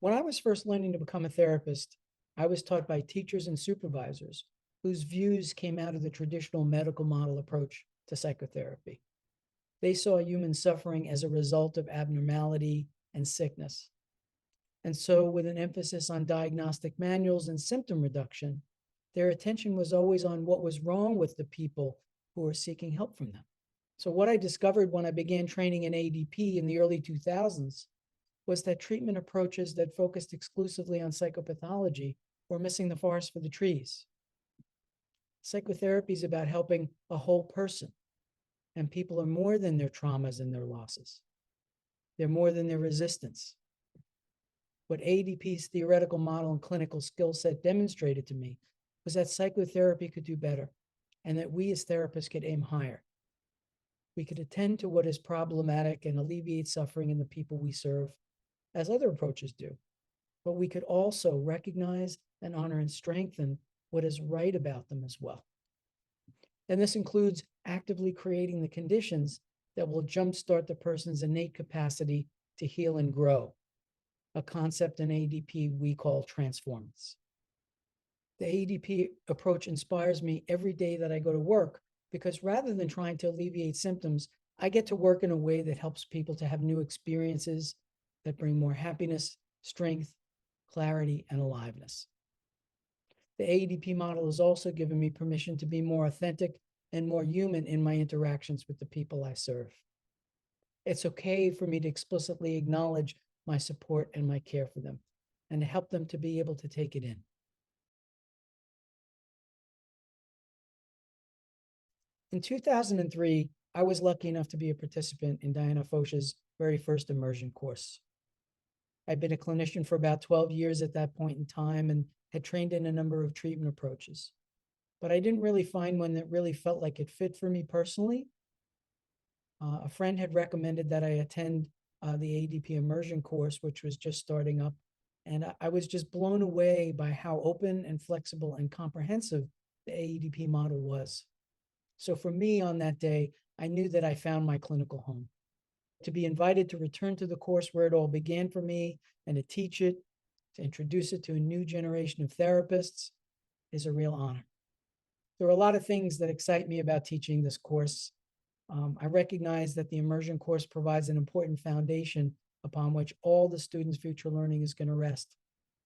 When I was first learning to become a therapist, I was taught by teachers and supervisors whose views came out of the traditional medical model approach to psychotherapy. They saw human suffering as a result of abnormality and sickness. And so, with an emphasis on diagnostic manuals and symptom reduction, their attention was always on what was wrong with the people who were seeking help from them. So, what I discovered when I began training in AEDP in the early 2000s was that treatment approaches that focused exclusively on psychopathology were missing the forest for the trees. Psychotherapy is about helping a whole person, and people are more than their traumas and their losses. They're more than their resistance. What AEDP's theoretical model and clinical skill set demonstrated to me was that psychotherapy could do better, and that we as therapists could aim higher. We could attend to what is problematic and alleviate suffering in the people we serve, as other approaches do. But we could also recognize and honor and strengthen what is right about them as well. And this includes actively creating the conditions that will jumpstart the person's innate capacity to heal and grow, a concept in AEDP we call transformance. The AEDP approach inspires me every day that I go to work, because rather than trying to alleviate symptoms, I get to work in a way that helps people to have new experiences that bring more happiness, strength, clarity, and aliveness. The AEDP model has also given me permission to be more authentic and more human in my interactions with the people I serve. It's okay for me to explicitly acknowledge my support and my care for them, and to help them to be able to take it in. In 2003, I was lucky enough to be a participant in Diana Foch's very first immersion course. I'd been a clinician for about 12 years at that point in time and had trained in a number of treatment approaches. But I didn't really find one that really felt like it fit for me personally. A friend had recommended that I attend the AEDP immersion course, which was just starting up. And I was just blown away by how open and flexible and comprehensive the AEDP model was. So for me on that day, I knew that I found my clinical home. To be invited to return to the course where it all began for me and to teach it, to introduce it to a new generation of therapists is a real honor. There are a lot of things that excite me about teaching this course. I recognize that the immersion course provides an important foundation upon which all the students' future learning is going to rest.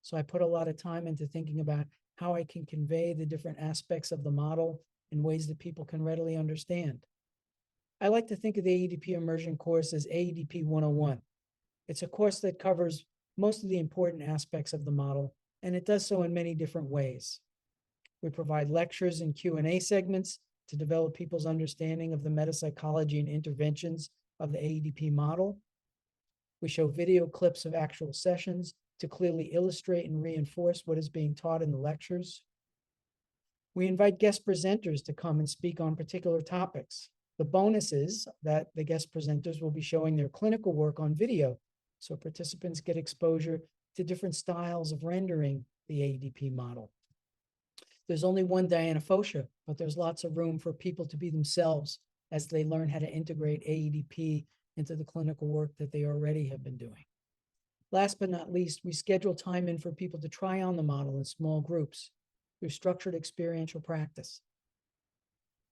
So I put a lot of time into thinking about how I can convey the different aspects of the model in ways that people can readily understand. I like to think of the AEDP immersion course as AEDP 101. It's a course that covers most of the important aspects of the model, and it does so in many different ways. We provide lectures and Q&A segments to develop people's understanding of the metapsychology and interventions of the AEDP model. We show video clips of actual sessions to clearly illustrate and reinforce what is being taught in the lectures. We invite guest presenters to come and speak on particular topics. The bonus is that the guest presenters will be showing their clinical work on video, so participants get exposure to different styles of rendering the AEDP model. There's only one Diana Foch, but there's lots of room for people to be themselves as they learn how to integrate AEDP into the clinical work that they already have been doing. Last but not least, we schedule time in for people to try on the model in small groups through structured experiential practice.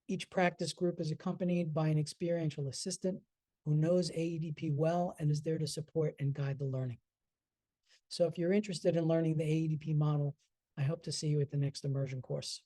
Each practice group is accompanied by an experiential assistant who knows AEDP well and is there to support and guide the learning. So if you're interested in learning the AEDP model, I hope to see you at the next immersion course.